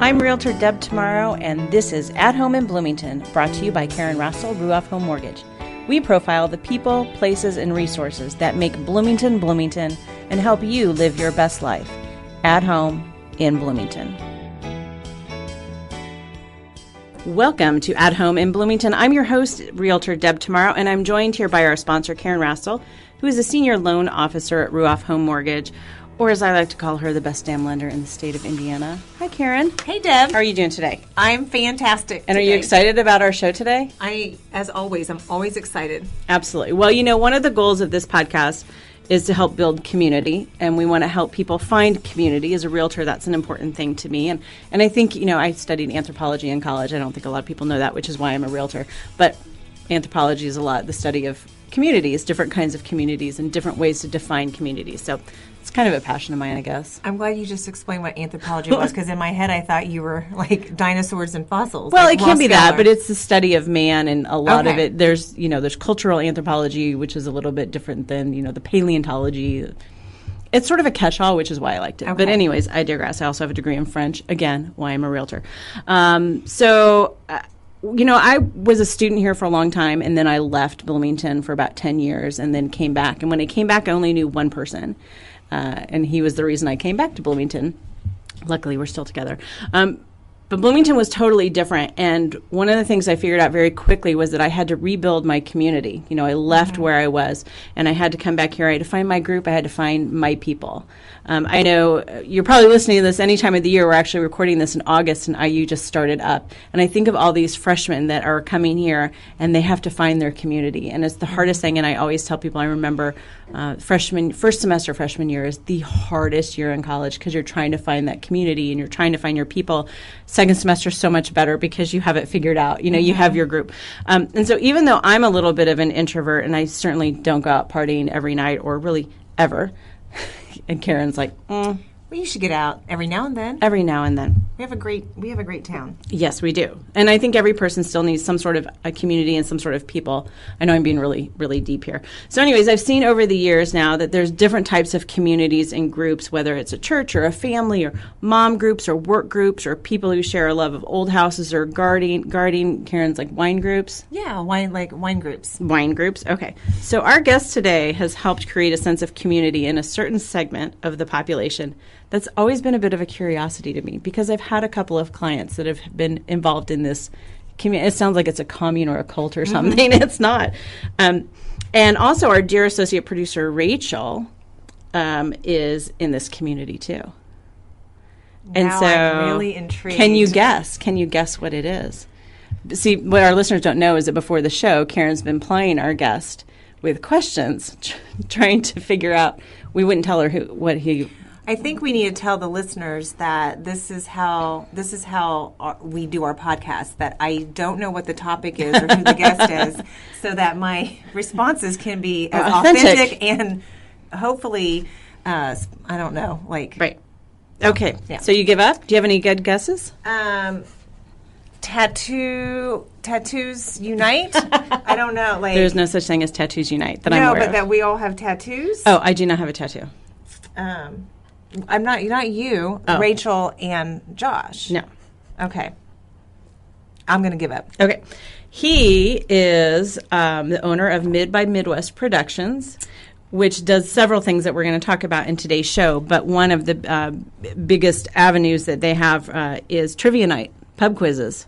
I'm Realtor Deb Tomaro, and this is At Home in Bloomington, brought to you by Karan Rastall, Ruoff Home Mortgage. We profile the people, places, and resources that make Bloomington, Bloomington, and help you live your best life. At Home in Bloomington. Welcome to At Home in Bloomington. I'm your host, Realtor Deb Tomaro, and I'm joined here by our sponsor, Karan Rastall, who is a senior loan officer at Ruoff Home Mortgage, or as I like to call her, the best damn lender in the state of Indiana. Hi, Karan. Hey, Deb. How are you doing today? I'm fantastic And today. Are you excited about our show today? As always, I'm always excited. Absolutely. Well, you know, one of the goals of this podcast is to help build community, and we want to help people find community. As a realtor, that's an important thing to me. And I think, you know, I studied anthropology in college. I don't think a lot of people know that, which is why I'm a realtor. But anthropology is the study of communities, different kinds of communities, and different ways to define communities. So it's kind of a passion of mine, I guess. I'm glad you just explained what anthropology was, because in my head I thought you were like dinosaurs and fossils. Well, like it can be Ross that, Geller. but it's the study of man, and a lot of Okay. it, there's cultural anthropology, which is a little bit different than, the paleontology. It's sort of a catch-all, which is why I liked it. Okay. But anyways, I digress. I also have a degree in French. Again, why I'm a realtor. I was a student here for a long time, and then I left Bloomington for about 10 years and then came back. And when I came back, I only knew one person, and he was the reason I came back to Bloomington. Luckily, we're still together. But Bloomington was totally different, and one of the things I figured out very quickly was that I had to rebuild my community. I left where I was, and I had to come back here. I had to find my group. I had to find my people. I know you're probably listening to this any time of the year. We're actually recording this in August, and IU just started up. And I think of all these freshmen that are coming here, and they have to find their community. And it's the hardest thing, and I always tell people, I remember first semester freshman year is the hardest year in college, because you're trying to find that community, and you're trying to find your people. Second semester is so much better because you have it figured out. You have your group. And so even though I'm a little bit of an introvert, and I certainly don't go out partying every night or really ever, and Karen's like, Well, you should get out every now and then. every now and then. We have a great town. Yes, we do. And I think every person still needs some sort of a community and some sort of people. I know I'm being really, really deep here. So anyways, I've seen over the years now that there's different types of communities and groups, whether it's a church or a family or mom groups or work groups or people who share a love of old houses or gardening. Karen's like wine groups. Yeah, wine groups. Wine groups. Okay. So our guest today has helped create a sense of community in a certain segment of the population that's always been a bit of a curiosity to me, because I've had a couple of clients that have been involved in this community. It sounds like it's a commune or a cult or something. It's not. And also our dear associate producer, Rachel, is in this community too. And Now so I'm really intrigued. Can you guess what it is? See, what our listeners don't know is that before the show, Karen's been plying our guest with questions, trying to figure out. We wouldn't tell her what he. I think we need to tell the listeners that this is how we do our podcast, that I don't know what the topic is or who the guest is, so that my responses can be as authentic and hopefully, I don't know, like... Right. Okay. Yeah. So you give up? Do you have any good guesses? Tattoos unite? I don't know. Like, There's no such thing as tattoos unite that I'm aware but of. that we all have tattoos? Oh, I do not have a tattoo. I'm not you, Oh. Rachel and Josh. No. Okay. I'm going to give up. Okay. He is the owner of Mid by Midwest Productions, which does several things that we're going to talk about in today's show. But one of the biggest avenues that they have is trivia night, pub quizzes.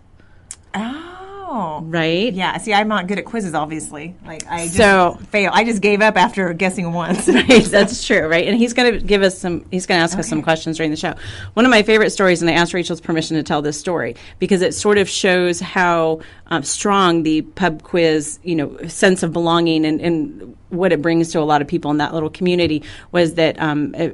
Oh. Right? Yeah. See, I'm not good at quizzes, obviously. Like, I just So- fail. I just gave up after guessing once. Right, that's true, right? And he's going to give us he's going to ask us some questions during the show. One of my favorite stories, and I asked Rachel's permission to tell this story, because it sort of shows how strong the pub quiz, sense of belonging and what it brings to a lot of people in that little community, was that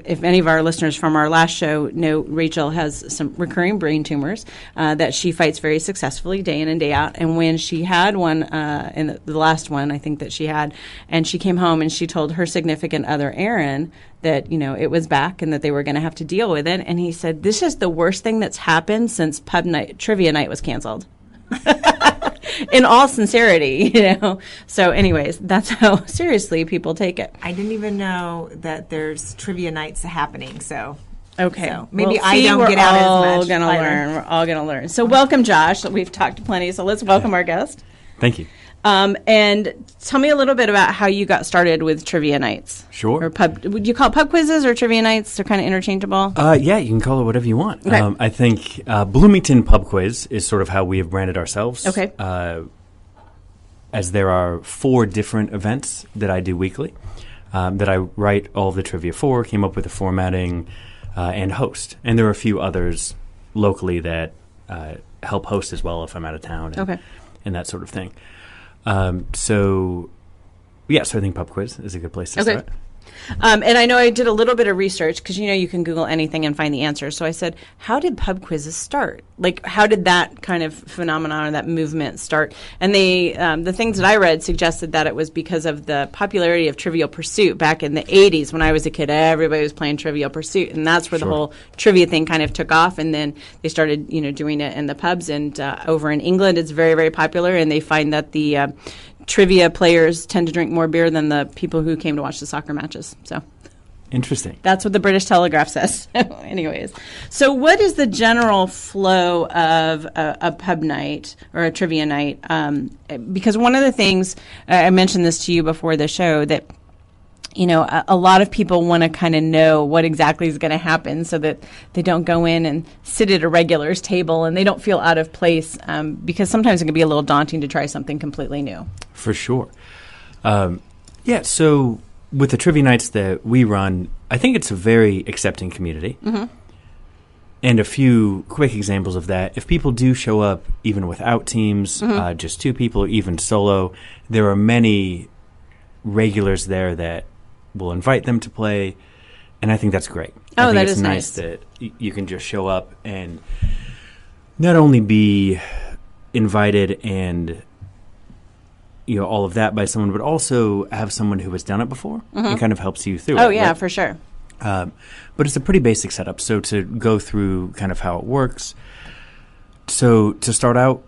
if any of our listeners from our last show know, Rachel has some recurring brain tumors that she fights very successfully day in and day out. And when she had one, in the last one I think that she had, and she came home and she told her significant other, Aaron, that, it was back and that they were going to have to deal with it. And he said, this is the worst thing that's happened since trivia night was canceled. In all sincerity, So anyways, that's how seriously people take it. I didn't even know that there's trivia nights happening, so Okay. So maybe Well, I don't get out as much. We're all going to learn. So welcome, Josh. We've talked plenty, so let's welcome our guest. Thank you. And tell me a little bit about how you got started with trivia nights. Sure. Or would you call it pub quizzes or trivia nights? They're kind of interchangeable. Yeah, you can call it whatever you want. Okay. I think Bloomington Pub Quiz is sort of how we have branded ourselves. Okay. As there are 4 different events that I do weekly that I write all of the trivia for, came up with the formatting, and host. And there are a few others locally that help host as well if I'm out of town and that sort of thing. So I think Pub Quiz is a good place to start. And I know I did a little bit of research because, you can Google anything and find the answers. So I said, how did pub quizzes start? Like, how did that kind of phenomenon or that movement start? And the things that I read suggested that it was because of the popularity of Trivial Pursuit back in the 80s. When I was a kid, everybody was playing Trivial Pursuit. And that's where the whole trivia thing kind of took off. And then they started, doing it in the pubs. And over in England, it's very, very popular. And they find that the trivia players tend to drink more beer than the people who came to watch the soccer matches. So interesting. That's what the British Telegraph says. Anyways, so what is the general flow of a pub night or a trivia night? Because one of the things, I mentioned this to you before the show, that a lot of people want to kind of know what exactly is going to happen so that they don't go in and sit at a regular's table and they don't feel out of place, because sometimes it can be a little daunting to try something completely new. For sure. So with the trivia nights that we run, I think it's a very accepting community. Mm-hmm. And a few quick examples of that. If people do show up even without teams, just 2 people or even solo, there are many regulars there that will invite them to play, and I think that's great. I think that it's is nice that you can just show up and not only be invited and all of that by someone, but also have someone who has done it before and kind of helps you through it. Oh, yeah, right? for sure. But it's a pretty basic setup. So to go through kind of how it works. So to start out,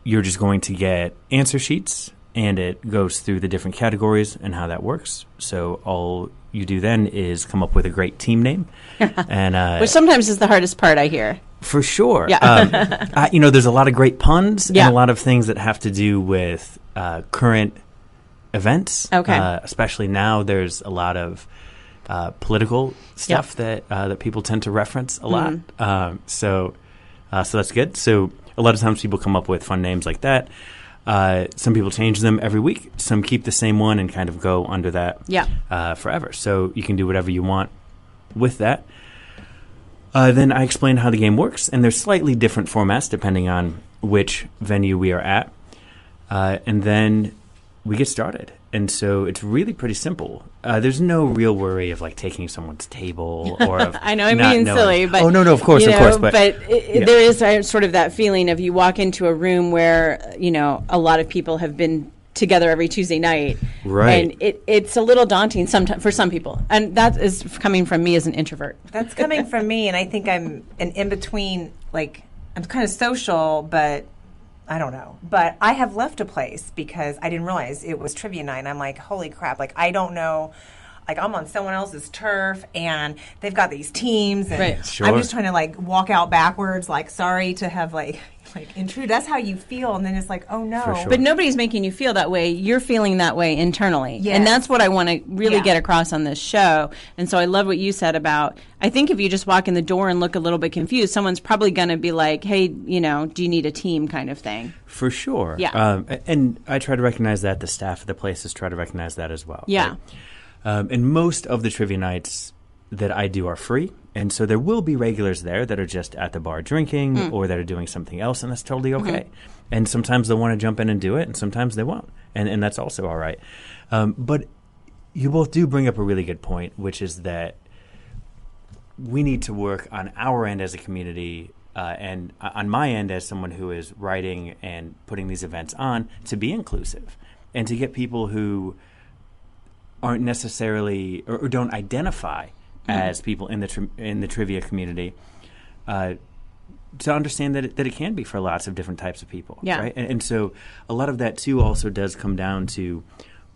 you're just going to get answer sheets, and it goes through the different categories and how that works. So all you do then is come up with a great team name. And which sometimes is the hardest part, I hear. For sure. Yeah. There's a lot of great puns Yeah. and a lot of things that have to do with current events. Okay. Especially now, there's a lot of political stuff that people tend to reference a lot. So that's good. So a lot of times people come up with fun names like that. Some people change them every week. Some keep the same one and kind of go under that forever. So you can do whatever you want with that. Then I explain how the game works, and there's slightly different formats depending on which venue we are at. And then we get started. And so it's really pretty simple. There's no real worry of taking someone's table or of I know I'm being silly, but no, of course, but there is sort of that feeling of you walk into a room where a lot of people have been together every Tuesday night, right? And it's a little daunting sometimes for some people, and that is coming from me as an introvert. That's coming from me, and I think I'm an in between. I'm kind of social, but I don't know. But I have left a place because I didn't realize it was trivia night. And I'm like, holy crap. I don't know. I'm on someone else's turf, and they've got these teams. And right. Sure. I'm just trying to, walk out backwards, sorry to have, intrude. That's how you feel. And then it's oh, no. For sure. But nobody's making you feel that way. You're feeling that way internally. Yes. And that's what I want to really get across on this show. And so I love what you said about, I think if you just walk in the door and look a little bit confused, someone's probably going to be like, hey, do you need a team kind of thing? For sure. Yeah. And I try to recognize that. The staff of the places try to recognize that as well. Yeah. Right? And most of the trivia nights that I do are free. And so there will be regulars there that are just at the bar drinking or that are doing something else, and that's totally okay. Mm-hmm. And sometimes they'll want to jump in and do it, and sometimes they won't. And that's also all right. But you both do bring up a really good point, which is that we need to work on our end as a community and on my end as someone who is writing and putting these events on to be inclusive and to get people who aren't necessarily or don't identify as people in the trivia community to understand that it can be for lots of different types of people. Yeah. Right? And so a lot of that too also does come down to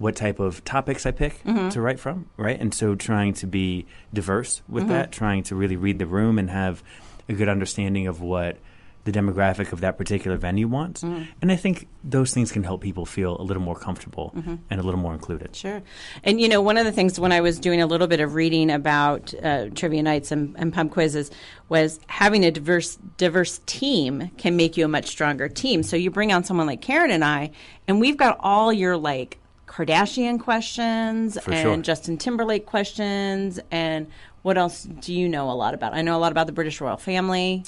what type of topics I pick to write from, right? And so trying to be diverse with that, trying to really read the room and have a good understanding of what the demographic of that particular venue wants. And I think those things can help people feel a little more comfortable and a little more included. Sure. And, one of the things when I was doing a little bit of reading about trivia nights and pub quizzes was having a diverse team can make you a much stronger team. So you bring on someone like Karan and I, and we've got all your, like, Kardashian questions and Justin Timberlake questions. And what else do you know a lot about? I know a lot about the British royal family.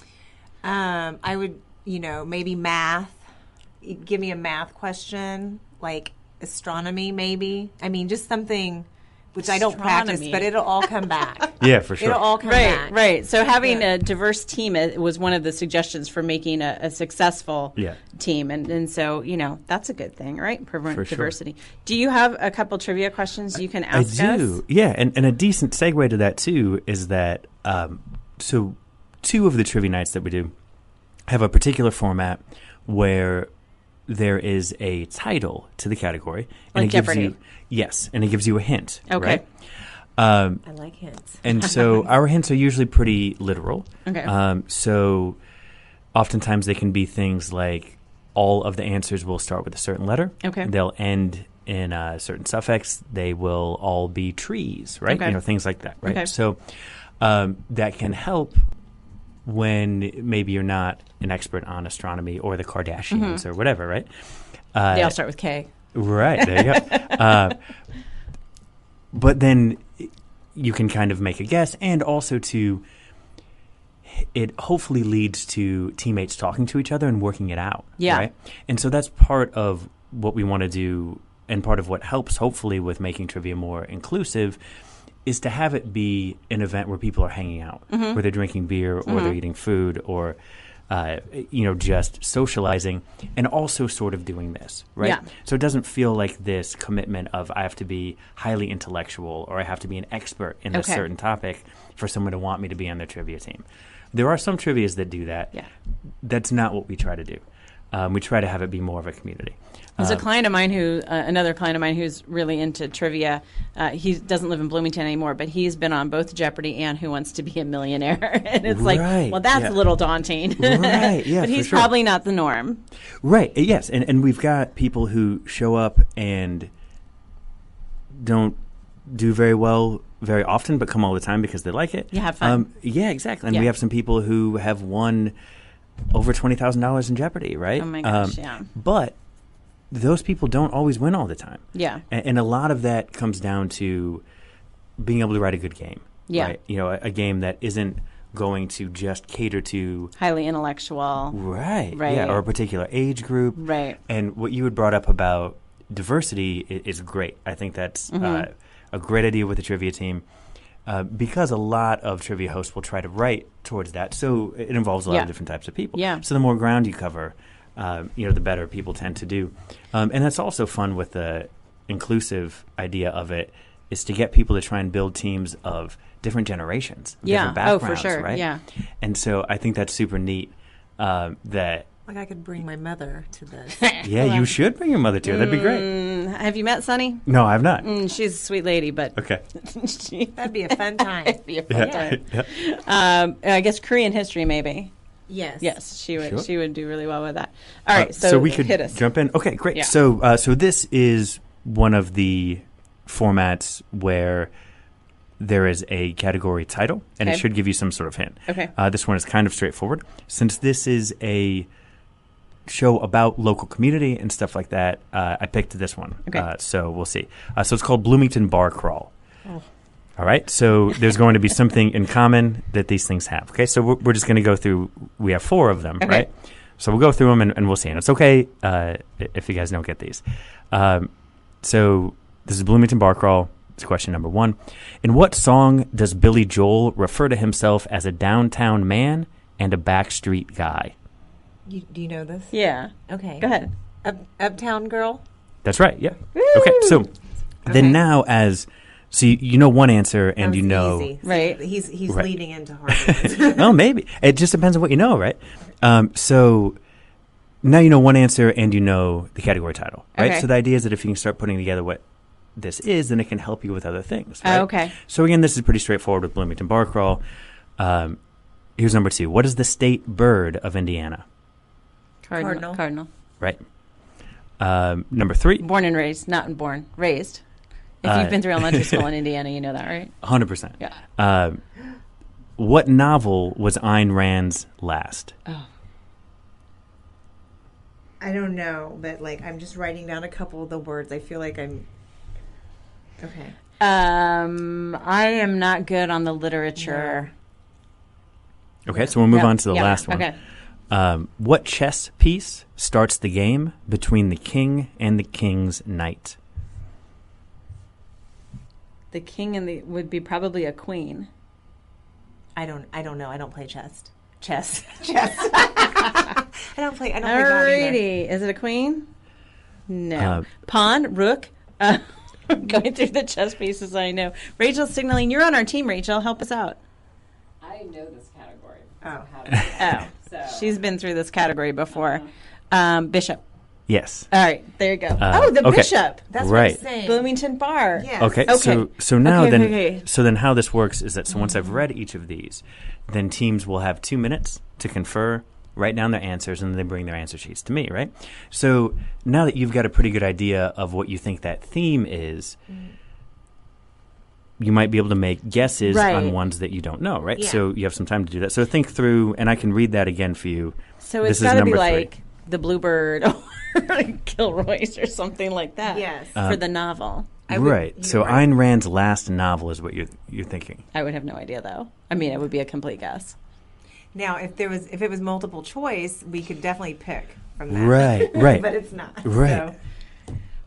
I would, maybe math. Give me a math question, like astronomy, maybe. I mean, just something which I don't practice, but it'll all come back. Yeah, for sure. It'll all come back. Right. So having a diverse team was one of the suggestions for making a successful team. And so, that's a good thing, right? Promote diversity. Sure. Do you have a couple trivia questions you can ask us? I do. Yeah, and a decent segue to that, too, is that so 2 of the trivia nights that we do have a particular format where there is a title to the category. And like Jeopardy. And it gives you a hint. Okay. Right? I like hints. And so our hints are usually pretty literal. Okay. So oftentimes they can be things like all of the answers will start with a certain letter. Okay. They'll end in a certain suffix. They will all be trees, right? Okay. Things like that, right? Okay. So that can help when maybe you're not an expert on astronomy or the Kardashians or whatever, right? They all start with K. Right, there you go. But then you can kind of make a guess, and also it hopefully leads to teammates talking to each other and working it out. Yeah. Right? And so that's part of what we want to do, and part of what helps hopefully with making trivia more inclusive is to have it be an event where people are hanging out, where they're drinking beer or they're eating food or, just socializing and also sort of doing this, right? Yeah. So it doesn't feel like this commitment of I have to be highly intellectual or I have to be an expert in a certain topic for someone to want me to be on their trivia team. There are some trivias that do that. Yeah. That's not what we try to do. We try to have it be more of a community. There's a client of mine another client of mine who's really into trivia. He doesn't live in Bloomington anymore, but he's been on both Jeopardy and Who Wants to Be a Millionaire. And it's like, well, that's a little daunting. Right, yeah, but he's for sure. probably not the norm. Right, yes. And we've got people who show up and don't do very well very often, but come all the time because they like it. You have fun. Yeah, exactly. And we have some people who have won over $20,000 in Jeopardy, right? Oh, my gosh, yeah. But those people don't always win all the time. Yeah. And a lot of that comes down to being able to write a good game. Yeah. Right? A game that isn't going to just cater to highly intellectual. Right. Yeah, or a particular age group. Right. And what you had brought up about diversity is great. I think that's a great idea with the trivia team. Because a lot of trivia hosts will try to write towards that. So it involves a lot of different types of people. Yeah. So the more ground you cover, the better people tend to do. And that's also fun with the inclusive idea of it, is to get people to try and build teams of different generations, different backgrounds, for sure. right? Yeah. And so I think that's super neat that... Like I could bring my mother to this. Yeah, you should bring your mother to it. That'd be great. Have you met Sunny? No, I've not. She's a sweet lady, but... Okay. That'd be a fun time. It'd be a fun time. I guess Korean history, maybe. Yes. She would. Sure. She would do really well with that. All right, so we could hit us. jump in. Okay, great. Yeah. So this is one of the formats where there is a category title, and it should give you some sort of hint. Okay. This one is kind of straightforward. Since this is a show about local community and stuff like that, I picked this one. Okay. So we'll see. So it's called Bloomington Bar Crawl. Oh. All right. So there's going to be something in common that these things have. Okay. So we're just going to go through. We have 4 of them, right? So we'll go through them and we'll see. And it's okay if you guys don't get these. So this is Bloomington Bar Crawl. It's question number 1. In what song does Billy Joel refer to himself as a downtown man and a backstreet guy? Do you know this? Yeah. Okay. Go ahead. Uptown Girl? That's right. Yeah. Okay. So then now so you know one answer and you know. Easy. Right. He's leading into hard. Well, maybe. It just depends on what you know, right? So now you know one answer and you know the category title, right? Okay. So the idea is that if you can start putting together what this is, then it can help you with other things. Right? Oh, okay. So again, this is pretty straightforward with Bloomington Bar Crawl. Here's number 2. What is the state bird of Indiana? Cardinal. Right. Number 3. Born and raised, not born, raised. If you've been through elementary school in Indiana, you know that, right? 100%. Yeah. What novel was Ayn Rand's last? Oh. I don't know, but like I'm just writing down a couple of the words. I feel like I'm okay. I am not good on the literature. Okay, so we'll move on to the last one. Okay. What chess piece starts the game between the king and the king's knight? The king and would be probably a queen. I don't know. I don't play chess. I don't play that either. Alrighty. Is it a queen? No. Pawn, rook. Going through the chess pieces I know. Rachel's signaling. You're on our team, Rachel. Help us out. I know this category. Oh. She's been through this category before. Bishop. Yes. All right. There you go. The okay. bishop. That's right. what I'm saying. Bloomington Bar. Yes. Okay. Okay. So now Okay. so then how this works is that once I've read each of these, then teams will have 2 minutes to confer, write down their answers, and then they bring their answer sheets to me, right? So now that you've got a pretty good idea of what you think that theme is, you might be able to make guesses on ones that you don't know, right? Yeah. So you have some time to do that. So think through, and I can read that again for you. So it's got to be like The Bluebird or Kilroy's or something like that. Yes. For the novel. Right. So Ayn Rand's last novel is what you're thinking. I would have no idea, though. I mean, it would be a complete guess. Now, if it was multiple choice, we could definitely pick from that. Right. But it's not. Right. So.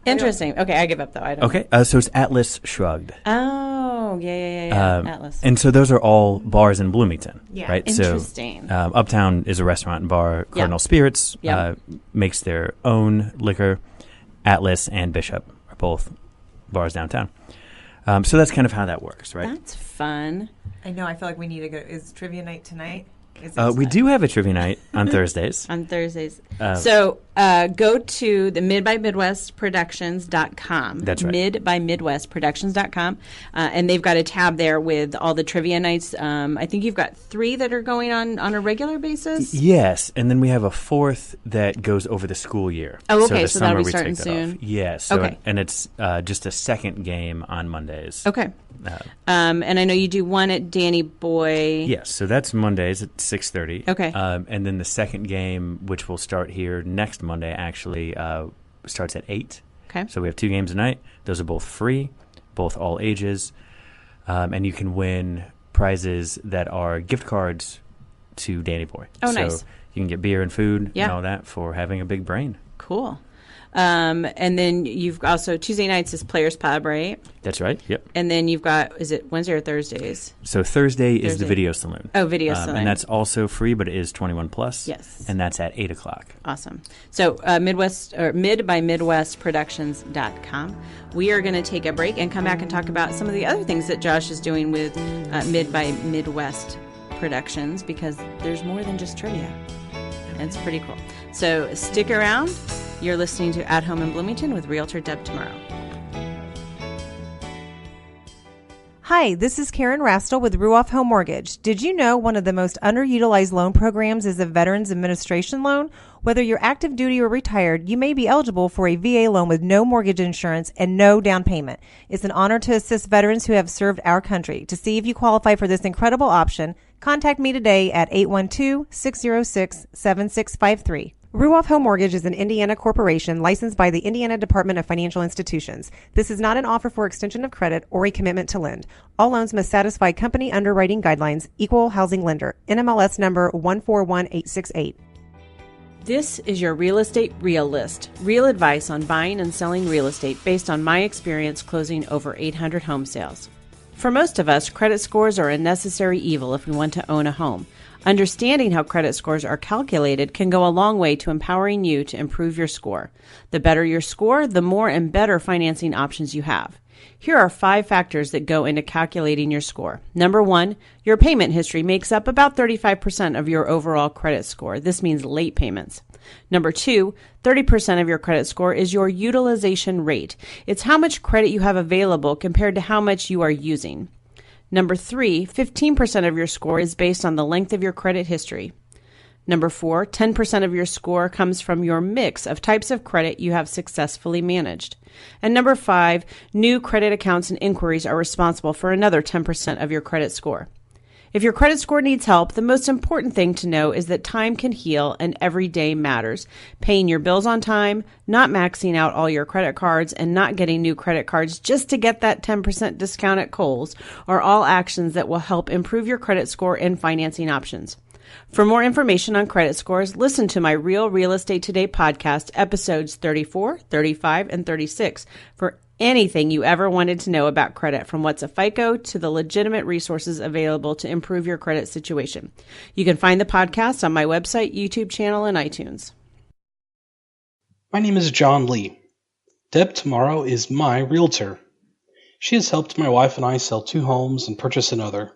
Interesting. Okay, I give up, though. I don't Okay. So it's Atlas Shrugged. Oh, yeah. Atlas. And so those are all bars in Bloomington, Yeah. right? Interesting. So Uptown is a restaurant and bar. Cardinal Spirits makes their own liquor. Atlas and Bishop are both bars downtown. So that's kind of how that works, right? That's fun. I know. I feel like we need to go. Is trivia night tonight? We do have a trivia night on Thursdays. On Thursdays. So go to the midbymidwestproductions.com. That's right. Midbymidwestproductions.com. And they've got a tab there with all the trivia nights. I think you've got 3 that are going on a regular basis. Yes. And then we have a 4th that goes over the school year. Oh, okay. So, So that'll be we starting take that off. soon. Yes. So Okay. And it's just a second game on Mondays. Okay. And I know you do one at Danny Boy. Yes, so that's Mondays at 6:30. Okay. And then the second game, which will start here next Monday, actually starts at 8. Okay. So we have 2 games a night. Those are both free, both all ages. And you can win prizes that are gift cards to Danny Boy. Oh, so nice. You can get beer and food Yeah. and all that for having a big brain. Cool. And then you've also Tuesday nights is Players Pub, right? That's right. Yep. And then you've got, is it Wednesday or Thursdays? So Thursday is the Thursday. Video Saloon. Oh, Video Saloon. And that's also free, but it is 21 plus. Yes. And that's at 8 o'clock. Awesome. So midbymidwestproductions.com. We are going to take a break and come back and talk about some of the other things that Josh is doing with Mid by Midwest Productions, because there's more than just trivia. And it's pretty cool. So stick around. You're listening to At Home in Bloomington with Realtor Deb Tomaro. Hi, this is Karan Rastall with Ruoff Home Mortgage. Did you know one of the most underutilized loan programs is a Veterans Administration loan? Whether you're active duty or retired, you may be eligible for a VA loan with no mortgage insurance and no down payment. It's an honor to assist veterans who have served our country. To see if you qualify for this incredible option, contact me today at 812-606-7653. Ruoff Home Mortgage is an Indiana corporation licensed by the Indiana Department of Financial Institutions. This is not an offer for extension of credit or a commitment to lend. All loans must satisfy company underwriting guidelines. Equal housing lender. NMLS number 141868. This is your Real Estate Real List. Real advice on buying and selling real estate based on my experience closing over 800 home sales. For most of us, credit scores are a necessary evil if we want to own a home. Understanding how credit scores are calculated can go a long way to empowering you to improve your score. The better your score, the more and better financing options you have. Here are 5 factors that go into calculating your score. Number 1, your payment history makes up about 35% of your overall credit score. This means late payments. Number 2, 30% of your credit score is your utilization rate. It's how much credit you have available compared to how much you are using. Number 3, 15% of your score is based on the length of your credit history. Number 4, 10% of your score comes from your mix of types of credit you have successfully managed. And number 5, new credit accounts and inquiries are responsible for another 10% of your credit score. If your credit score needs help, the most important thing to know is that time can heal and every day matters. Paying your bills on time, not maxing out all your credit cards, and not getting new credit cards just to get that 10% discount at Kohl's are all actions that will help improve your credit score and financing options. For more information on credit scores, listen to my Real Estate Today podcast, episodes 34, 35, and 36 for anything you ever wanted to know about credit, from what's a FICO to the legitimate resources available to improve your credit situation. You can find the podcast on my website, YouTube channel, and iTunes. My name is John Lee. Deb Tomaro is my realtor. She has helped my wife and I sell 2 homes and purchase another.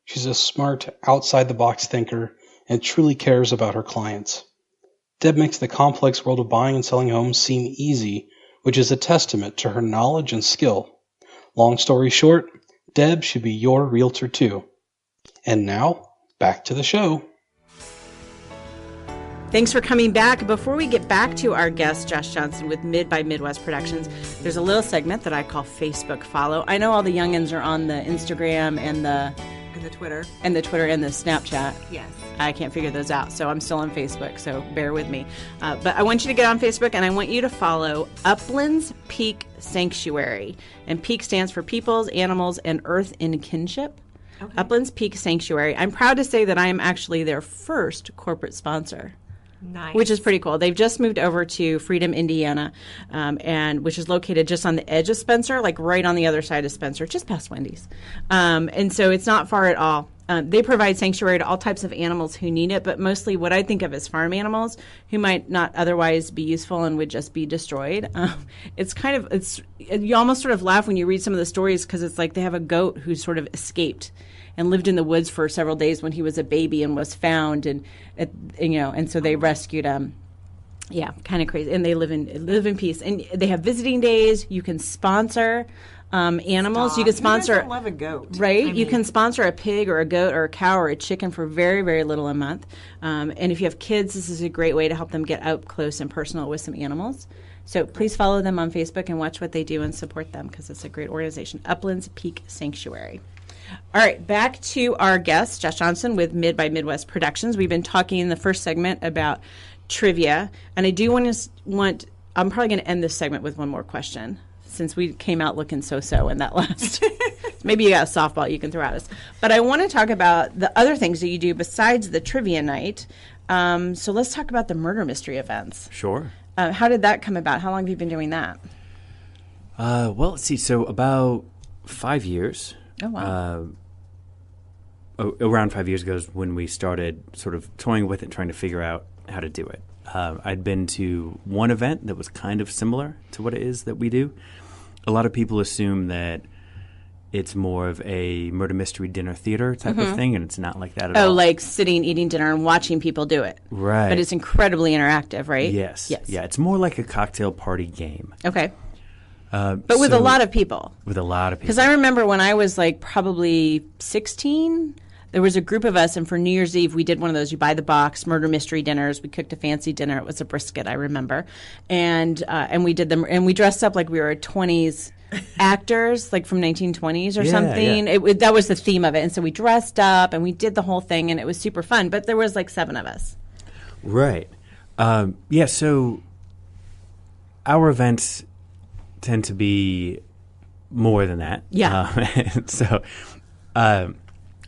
She's a smart, outside-the-box thinker and truly cares about her clients. Deb makes the complex world of buying and selling homes seem easy, which is a testament to her knowledge and skill. Long story short, Deb should be your realtor too. And now, back to the show. Thanks for coming back. Before we get back to our guest, Josh Johnson with Mid by Midwest Productions, there's a little segment that I call Facebook Follow. I know all the youngins are on the Instagram and the Twitter. And the Twitter and the Snapchat. Yes. I can't figure those out, so I'm still on Facebook, so bear with me. But I want you to get on Facebook, and I want you to follow Uplands Peak Sanctuary. And Peak stands for Peoples, Animals, and Earth in Kinship. Okay. Uplands Peak Sanctuary. I'm proud to say that I am actually their first corporate sponsor. Nice. Which is pretty cool. They've just moved over to Freedom, Indiana, and which is located just on the edge of Spencer, like right on the other side of Spencer, just past Wendy's. And so it's not far at all. They provide sanctuary to all types of animals who need it, but mostly what I think of as farm animals who might not otherwise be useful and would just be destroyed. You almost sort of laugh when you read some of the stories, because it's like they have a goat who sort of escaped and lived in the woods for several days when he was a baby and was found, and so they rescued him. Yeah, kind of crazy. And they live in peace. And they have visiting days. You can sponsor animals. Stop. You can sponsor. You guys don't love a goat, right? I mean, you can sponsor a pig or a goat or a cow or a chicken for very, very little a month. And if you have kids, this is a great way to help them get up close and personal with some animals. So please follow them on Facebook and watch what they do and support them, because it's a great organization. Uplands Peak Sanctuary. All right, back to our guest, Josh Johnson with Mid by Midwest Productions. We've been talking in the first segment about trivia, and I do I'm probably going to end this segment with one more question, since we came out looking so-so in that last. Maybe you got a softball you can throw at us. But I want to talk about the other things that you do besides the trivia night. So let's talk about the murder mystery events. Sure. How did that come about? How long have you been doing that? Well, let's see. So about 5 years. Oh, wow. Around 5 years ago is when we started sort of toying with it, trying to figure out how to do it. I'd been to one event that was kind of similar to what it is that we do. A lot of people assume that it's more of a murder mystery dinner theater type of thing, and it's not like that at all. Oh, like sitting, eating dinner, and watching people do it. Right. But it's incredibly interactive, right? Yes. Yeah, it's more like a cocktail party game. Okay. But with a lot of people. With a lot of people. Because I remember when I was like probably 16, there was a group of us, and for New Year's Eve, we did one of those, you buy the box, murder mystery dinners. We cooked a fancy dinner. It was a brisket, I remember. And we did them, and we dressed up like we were 20s actors, like from 1920s or something. Yeah. That was the theme of it. And so we dressed up, and we did the whole thing, and it was super fun. But there was like 7 of us. Right. So our events tend to be more than that. Yeah.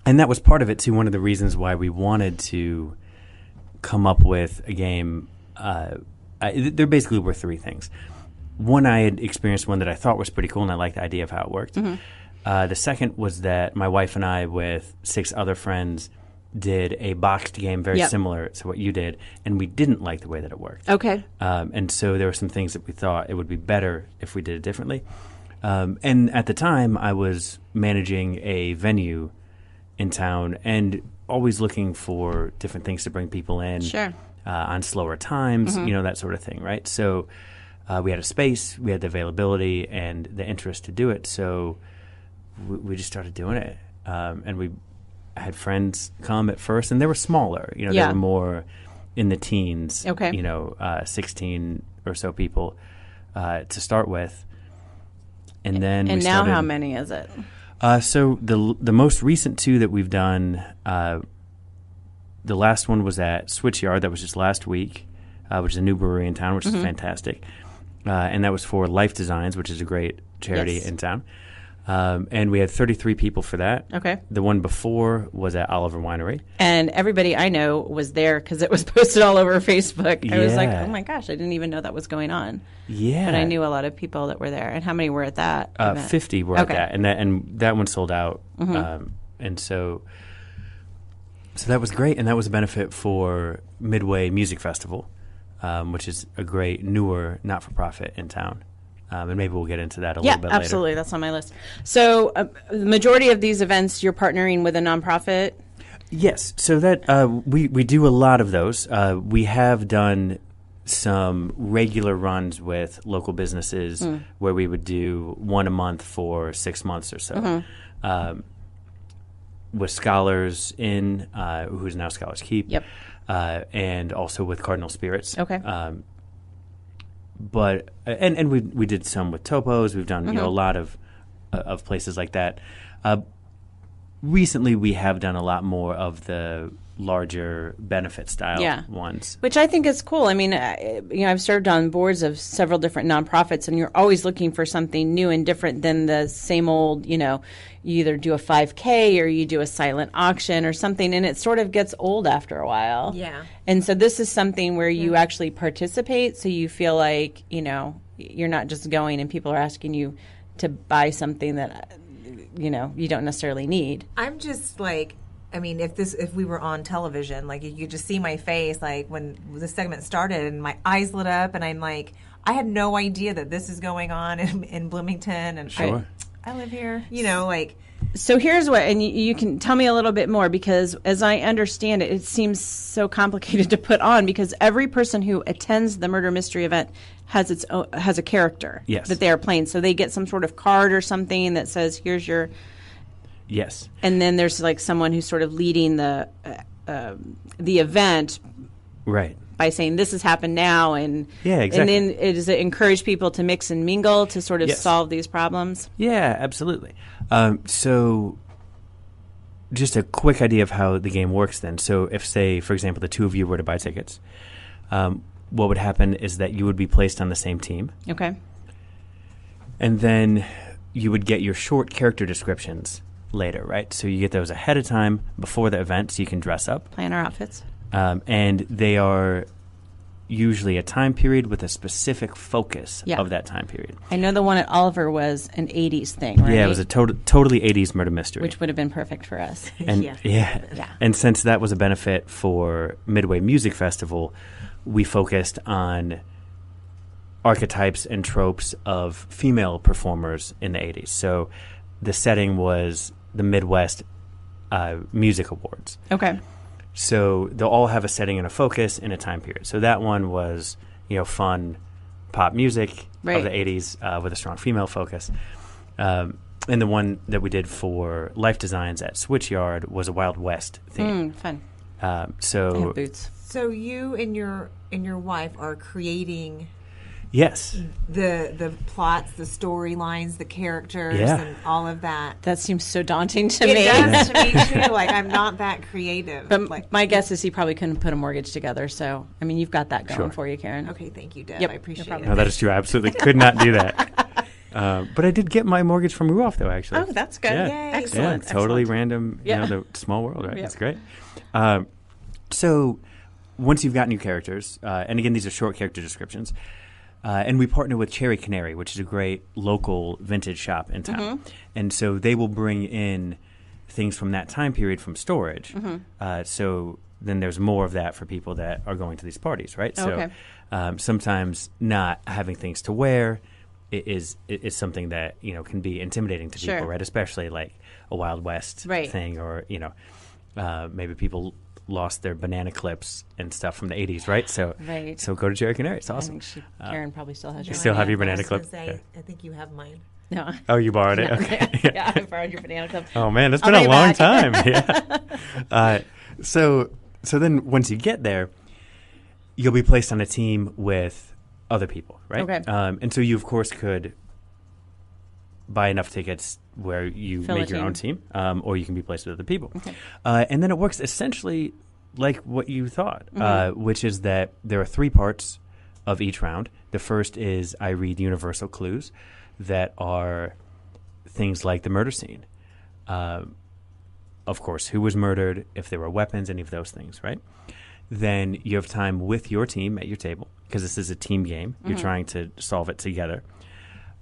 And that was part of it, too. One of the reasons why we wanted to come up with a game, there basically were 3 things. One, I had experienced one that I thought was pretty cool, and I liked the idea of how it worked. Mm-hmm. The second was that my wife and I, with 6 other friends, did a boxed game very similar to what you did, and we didn't like the way that it worked. Okay. And so there were some things that we thought it would be better if we did it differently. And at the time, I was managing a venue in town and always looking for different things to bring people in. Sure. on slower times, that sort of thing, right? So we had a space, we had the availability and the interest to do it, so we just started doing it. And we had friends come at first, and they were smaller. They were more in the teens, 16 or so people to start with. And then and now how many is it? So the most recent two that we've done, the last one was at Switchyard. That was just last week, which is a new brewery in town, which is fantastic. And that was for Life Designs, which is a great charity in town. And we had 33 people for that. Okay. The one before was at Oliver Winery. And everybody I know was there because it was posted all over Facebook. I was like, oh my gosh, I didn't even know that was going on. Yeah. But I knew a lot of people that were there. And how many were at that event? 50 were at that. And that one sold out. And so that was great. And that was a benefit for Midway Music Festival, which is a great, newer not-for-profit in town. And maybe we'll get into that a little bit later. Yeah, absolutely. That's on my list. So the majority of these events, you're partnering with a nonprofit? Yes. So that we do a lot of those. We have done some regular runs with local businesses where we would do one a month for 6 months or so. With Scholars Inn, who's now Scholars Keep. Yep. And also with Cardinal Spirits. Okay. But and we did some with Topos. We've done a lot of places like that. Recently, we have done a lot more of the larger benefit style ones, which I think is cool. I mean, I've served on boards of several different nonprofits, and you're always looking for something new and different than the same old. You either do a 5K or you do a silent auction or something, and it sort of gets old after a while. Yeah. And so this is something where you actually participate, so you feel like you're not just going and people are asking you to buy something that you don't necessarily need. I'm just like, I mean, if we were on television, like you could just see my face, like when the segment started, and my eyes lit up, and I'm like, I had no idea that this is going on in Bloomington, and sure. I live here, like. So here's what, and you can tell me a little bit more, because as I understand it, it seems so complicated to put on, because every person who attends the murder mystery event has a character that they are playing. So they get some sort of card or something that says, "Here's your." Yes. And then there's like someone who's sort of leading the event, right? By saying this has happened now, and exactly. And then does it encourage people to mix and mingle to sort of solve these problems? Yeah, absolutely. So, just a quick idea of how the game works. Then, so if, say, for example, the two of you were to buy tickets, what would happen is that you would be placed on the same team. Okay. And then you would get your short character descriptions later, right? So you get those ahead of time before the event, so you can dress up. Plan our outfits. And they are usually a time period with a specific focus of that time period. I know the one at Oliver was an 80s thing, right? Yeah, it was a totally 80s murder mystery. Which would have been perfect for us. And and since that was a benefit for Midway Music Festival, we focused on archetypes and tropes of female performers in the 80s. So the setting was the Midwest Music Awards. Okay. So they'll all have a setting and a focus in a time period. So that one was, fun pop music of the 80s with a strong female focus. And the one that we did for Life Designs at Switchyard was a Wild West theme. Fun. So I have boots. So you and your wife are creating yes, the plots, the storylines, the characters, and all of that. That seems so daunting to me. It does to me too. Like, I'm not that creative. But my guess is he probably couldn't put a mortgage together. So I mean, you've got that going for you, Karen. Okay, thank you, Deb. Yep, I appreciate no it. No, that is true. I absolutely could not do that. But I did get my mortgage from Ruoff, though. Actually, oh, that's good. Yeah. Yay. Excellent. Yeah, totally Excellent. random. Yeah. The small world, right? Yep. That's great. So once you've gotten your characters, and again, these are short character descriptions. And we partner with Cherry Canary, which is a great local vintage shop in town. And so they will bring in things from that time period from storage. So then there's more of that for people that are going to these parties, right? So sometimes not having things to wear is something that, can be intimidating to people, right? Especially like a Wild West thing, or, maybe people lost their banana clips and stuff from the 80s, right? So Right. so go to Cherry Canary. It's I awesome. think Karen probably still has You your still have your I banana was gonna clip? say, Okay. I think you have mine. No. Oh, you borrowed it? No. Okay. Yeah, I borrowed your banana clip. Oh man, it's I'll been a bring it long back. time. Yeah. So then once you get there, you'll be placed on a team with other people, right? Okay. And so you of course could buy enough tickets where you Fill a make your own team. team, or you can be placed with other people. Okay. And then it works essentially like what you thought, Mm-hmm. which is that there are 3 parts of each round. The first is I read universal clues that are things like the murder scene. Of course, who was murdered, if there were weapons, any of those things, right? Then you have time with your team at your table, because this is a team game. You're trying to solve it together,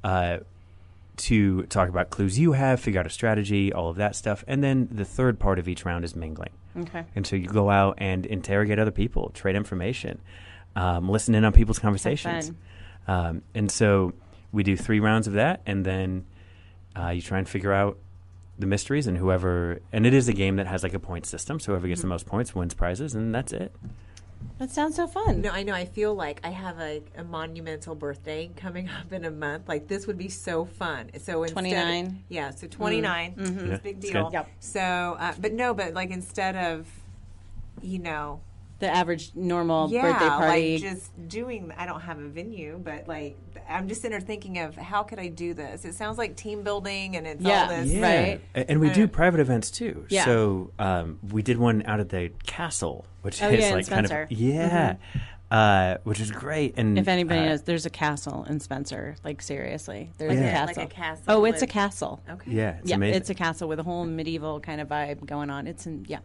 to talk about clues you have, figure out a strategy, all of that stuff. And then the third part of each round is mingling. Okay. And so you go out and interrogate other people, trade information, listen in on people's conversations. And so we do 3 rounds of that, and then you try and figure out the mysteries, and and it is a game that has like a point system, so whoever gets the most points wins prizes, and that's it. That sounds so fun. No, I know. I feel like I have a monumental birthday coming up in a month. Like, this would be so fun. So instead, 29? Yeah, so 29. Yeah, It's a big it's deal. good. Yep. So, but like instead of, The average normal yeah, birthday party. like just doing. I don't have a venue, but like I'm just sitting there thinking of how could I do this? It sounds like team building, and it's Yeah. all this. Yeah. Right. And we do private events too. Yeah. So we did one out at the castle, which Oh, is yeah, in like kind Spencer. of which is great. And If anybody knows, there's a castle in Spencer. Like, seriously. There's Yeah. a castle. Like a castle Oh, it's a with- castle. Okay. yeah, it's Yeah, amazing. it's a castle with a whole medieval kind of vibe going on. Yeah,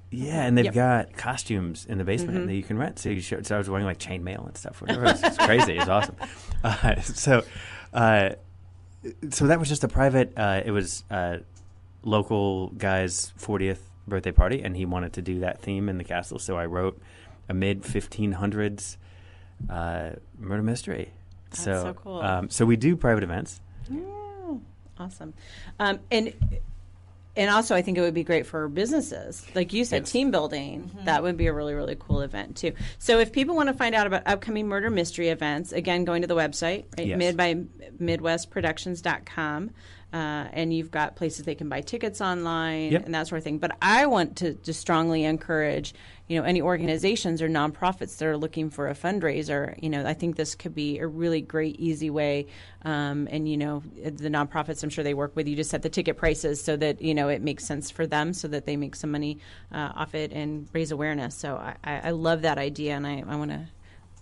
and they've Yep. got costumes in the basement that you can rent. So so I was wearing like chainmail and stuff. Whatever. It's crazy. It's awesome. So that was just a private. It was local guy's 40th birthday party, and he wanted to do that theme in the castle. So I wrote a mid 1500s murder mystery. That's so cool. So we do private events. Oh, awesome. And also, I think it would be great for businesses. Like you said, Yes. team building. That would be a really, really cool event, too. So if people want to find out about upcoming murder mystery events, again, going to the website, right? Yes. midbymidwestproductions.com. And you've got places they can buy tickets online Yep. and that sort of thing. But I want to just strongly encourage, any organizations or nonprofits that are looking for a fundraiser. I think this could be a really great, easy way. And, the nonprofits, I'm sure they work with you to set the ticket prices so that, it makes sense for them so that they make some money off it and raise awareness. So I love that idea, and I want to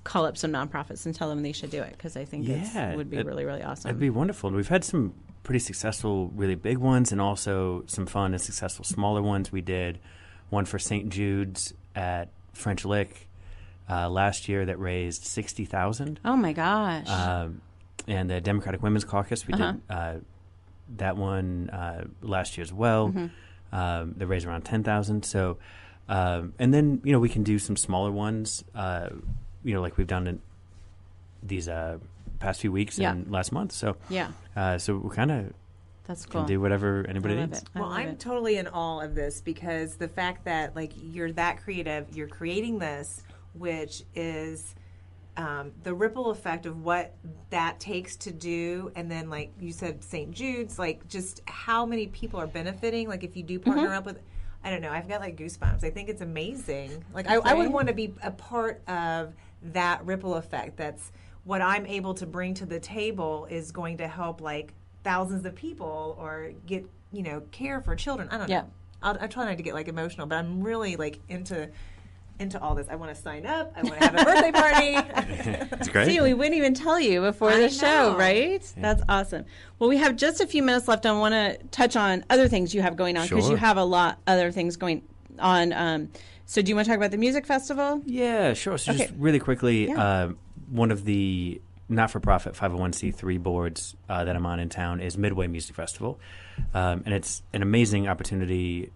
call up some nonprofits and tell them they should do it because I think it would be really, really awesome. It'd be wonderful. And we've had some pretty successful, really big ones, and also some fun and successful smaller ones. We did one for St. Jude's at French Lick last year that raised $60,000. Oh my gosh! And the Democratic Women's Caucus, we did that one last year as well. They raised around $10,000. So, and then we can do some smaller ones. Like we've done in these past few weeks and last month. So so we kind of That's cool. can do whatever anybody I love needs. it. Well, I'm totally in awe of this because the fact that like you're that creative, you're creating this, which is the ripple effect of what that takes to do, and then like you said, St. Jude's, like just how many people are benefiting. Like if you do partner up with, I don't know, I've got like goosebumps. I think it's amazing. Like I would want to be a part of that ripple effect. That's what I'm able to bring to the table is going to help like thousands of people or get care for children. I don't know. I try not to get like emotional, but I'm really like into all this. I want to sign up. I want to have a birthday party. It's great. See, we wouldn't even tell you before I the show, know. right? That's awesome. Well, we have just a few minutes left. I want to touch on other things you have going on because Sure. you have a lot other things going on. So do you want to talk about the music festival? Yeah, sure. So just Okay. really quickly, Yeah. one of the not-for-profit 501c3 boards that I'm on in town is Midway Music Festival. And it's an amazing opportunity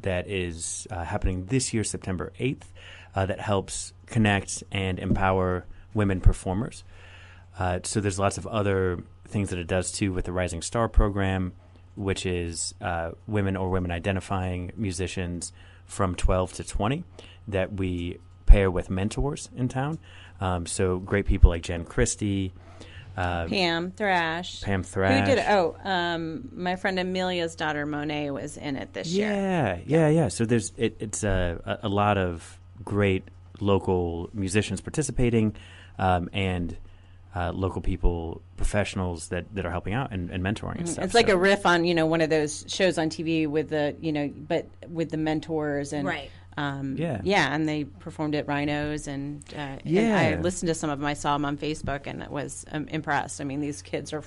that is happening this year, September 8th, that helps connect and empower women performers. So there's lots of other things that it does, too, with the Rising Star program, which is women or women identifying musicians from 12 to 20. that we pair with mentors in town. So great people like Jen Christie, Pam Thrash. Pam Thrash. Who did it? Oh, my friend Amelia's daughter Monet was in it this year. Yeah. So it's a lot of great local musicians participating, and local people, professionals that are helping out and mentoring and stuff. It's like a riff on, one of those shows on TV with the, but with the mentors and Right. And they performed at Rhinos and I listened to some of them. I saw them on Facebook and was impressed. I mean, these kids are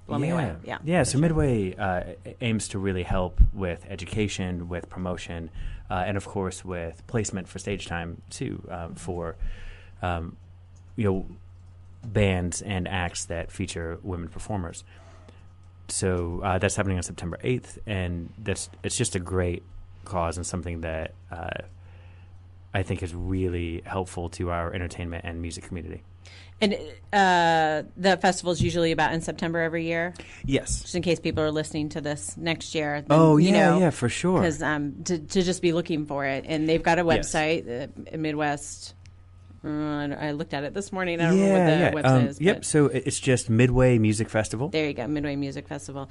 blowing me away. Yeah. So Midway aims to really help with education, with promotion, and of course with placement for stage time too, for bands and acts that feature women performers. So that's happening on September 8th, and it's just a great cause and something that I think is really helpful to our entertainment and music community. And the festival is usually about in September every year? Yes. Just in case people are listening to this next year. Then, for sure. Because to just be looking for it. And they've got a website, Midwest. I looked at it this morning. I don't remember what the website is. Yep, so it's just Midway Music Festival. There you go, Midway Music Festival.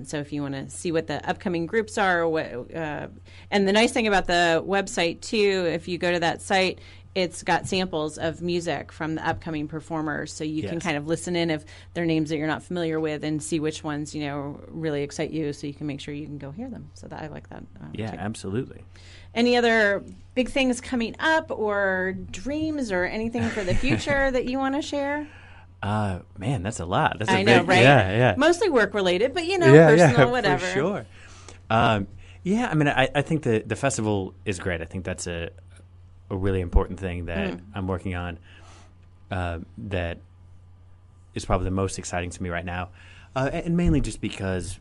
So if you want to see what the upcoming groups are, and the nice thing about the website, too, if you go to that site, it's got samples of music from the upcoming performers, so you can kind of listen in if they're names that you're not familiar with and see which ones, really excite you, so you can make sure you can go hear them. So I like that. Absolutely. Any other big things coming up or dreams or anything for the future that you want to share? Man, that's a lot. That's I know, right? Yeah. Mostly work related, but personal, whatever. For sure. I mean, I think the festival is great. I think that's a really important thing that I'm working on that is probably the most exciting to me right now. And mainly just because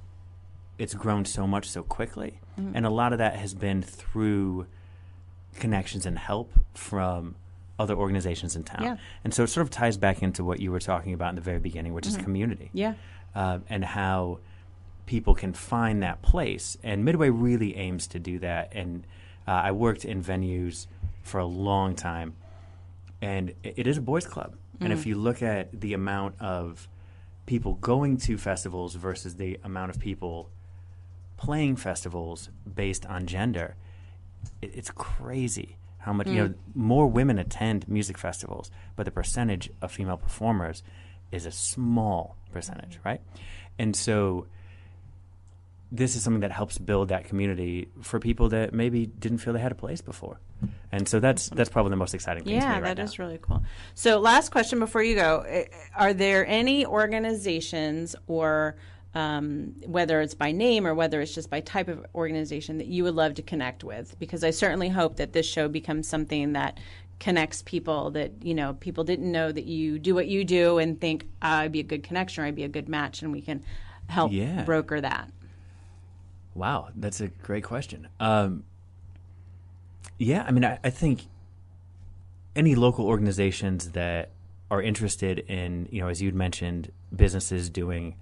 it's grown so much so quickly. And a lot of that has been through connections and help from other organizations in town. Yeah. And so it sort of ties back into what you were talking about in the very beginning, which is community. Yeah. And how people can find that place. And Midway really aims to do that. And I worked in venues for a long time, and it is a boys' club. And if you look at the amount of people going to festivals versus the amount of people playing festivals based on gender, it's crazy how much more women attend music festivals, but the percentage of female performers is a small percentage, right? And so this is something that helps build that community for people that maybe didn't feel they had a place before. And so that's probably the most exciting thing to me right now. Yeah, that is really cool. So last question before you go. Are there any organizations or whether it's by name or whether it's just by type of organization that you would love to connect with? Because I certainly hope that this show becomes something that connects people that, people didn't know that you do what you do and think, I'd be a good connection or I'd be a good match, and we can help broker that. Wow, that's a great question. I mean, I think any local organizations that are interested in, as you'd mentioned, businesses doing,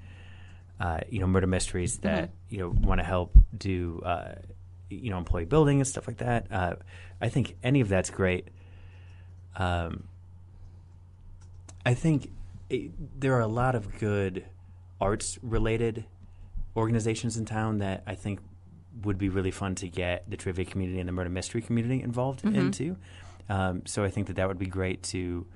murder mysteries that, want to help do, employee building and stuff like that. I think any of that's great. I think there are a lot of good arts-related organizations in town that I think would be really fun to get the trivia community and the murder mystery community involved into. So I think that would be great to,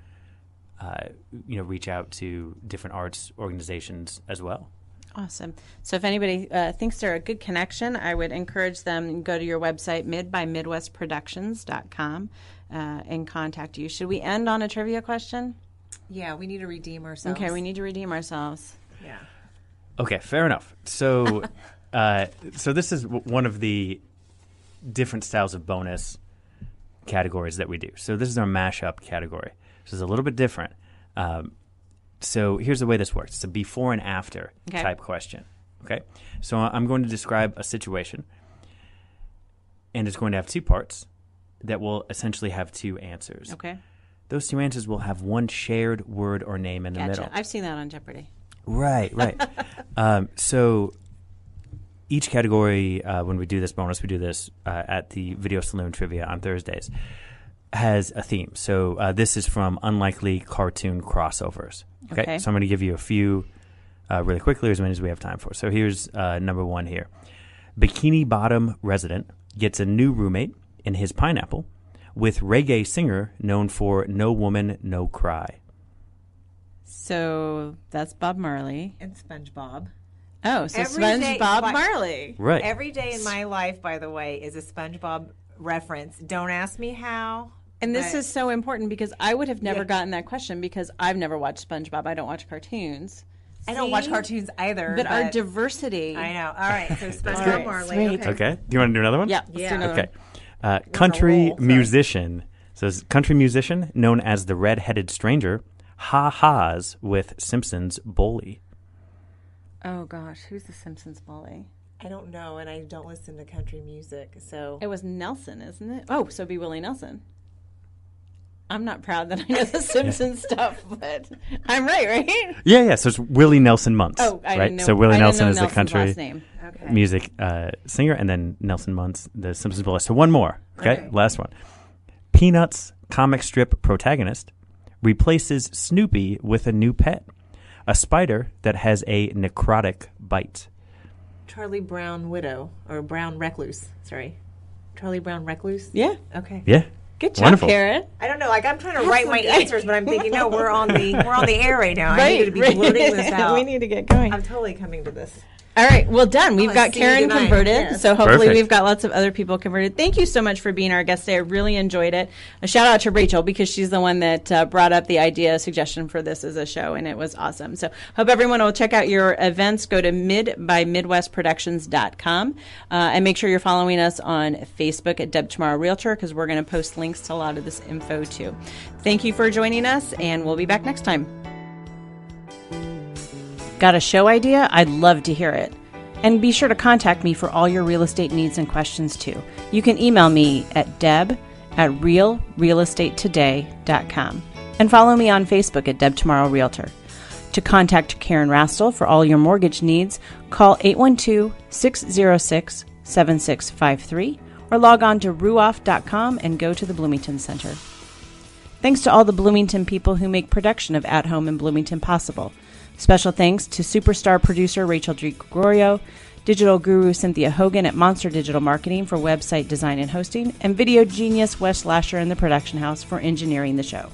reach out to different arts organizations as well. Awesome. So if anybody thinks they're a good connection, I would encourage them to go to your website, midbymidwestproductions.com, and contact you. Should we end on a trivia question? Yeah, we need to redeem ourselves. Okay, we need to redeem ourselves. Yeah. Okay, fair enough. So, so this is one of the different styles of bonus categories that we do. So this is our mashup category. So it's a little bit different. So here's the way this works. It's a before and after type question. Okay? So I'm going to describe a situation, and it's going to have two parts that will essentially have two answers. Okay. Those two answers will have one shared word or name in the middle. I've seen that on Jeopardy. Right. So each category, when we do this bonus, we do this at the Video Saloon Trivia on Thursdays, has a theme. So this is from unlikely cartoon crossovers. Okay. So I'm going to give you a few really quickly, as many as we have time for. So here's number one here. Bikini Bottom resident gets a new roommate in his pineapple with reggae singer known for No Woman, No Cry. So that's Bob Marley. And SpongeBob. Oh, so Every day- SpongeBob Marley. Right. Every day in my life, by the way, is a SpongeBob reference. Don't ask me how. And this but- is so important because I would have never Yeah. gotten that question because I've never watched SpongeBob. I don't watch cartoons. I don't watch See? cartoons either. But our diversity. I know. All right. So SpongeBob All right, Marley. sweet. Okay. Okay. Do you want to do another one? Yeah. Let's do another Okay. one. Country roll, sorry. musician. So it's country musician known as the Red-Headed Stranger ha-has with Simpsons Bully. Oh, gosh. Who's the Simpsons bully? I don't know, and I don't listen to country music, so It was Nelson, isn't it? Oh, so it'd be Willie Nelson. I'm not proud that I know the Simpsons stuff, but I'm right? Yeah. So it's Willie Nelson Muntz. Oh, I right? didn't know. So Willie I didn't Nelson know is the Nelson's country last name. okay. music singer, and then Nelson Muntz, the Simpsons bully. So one more. Okay? Last one. Peanuts comic strip protagonist replaces Snoopy with a new pet, a spider that has a necrotic bite. Charlie Brown Widow or Brown Recluse. Sorry, Charlie Brown Recluse. Yeah. Okay. Yeah. Good job, Wonderful. Karen. I don't know. Like I'm trying to write my answers, but I'm thinking, no, we're on the air right now. I need to be blurting this out. We need to get going. I'm totally coming to this. All right, well done. We've I'll got see you Karen tonight. converted, Yes. so hopefully Perfect. we've got lots of other people converted. Thank you so much for being our guest today. I really enjoyed it. A shout out to Rachel because she's the one that brought up the idea, suggestion for this as a show, and it was awesome. So hope everyone will check out your events. Go to midbymidwestproductions.com and make sure you're following us on Facebook at Deb Tomaro Realtor because we're going to post links to a lot of this info too. Thank you for joining us, and we'll be back next time. Got a show idea? I'd love to hear it. And be sure to contact me for all your real estate needs and questions too. You can email me at deb@realrealestatetoday.com and follow me on Facebook at Deb Tomaro Realtor. To contact Karan Rastall for all your mortgage needs, call 812-606-7653 or log on to ruoff.com and go to the Bloomington Center. Thanks to all the Bloomington people who make production of At Home in Bloomington possible. Special thanks to superstar producer Rachel D. Gregorio, digital guru Cynthia Hogan at Monster Digital Marketing for website design and hosting, and video genius Wes Lasher in the production house for engineering the show.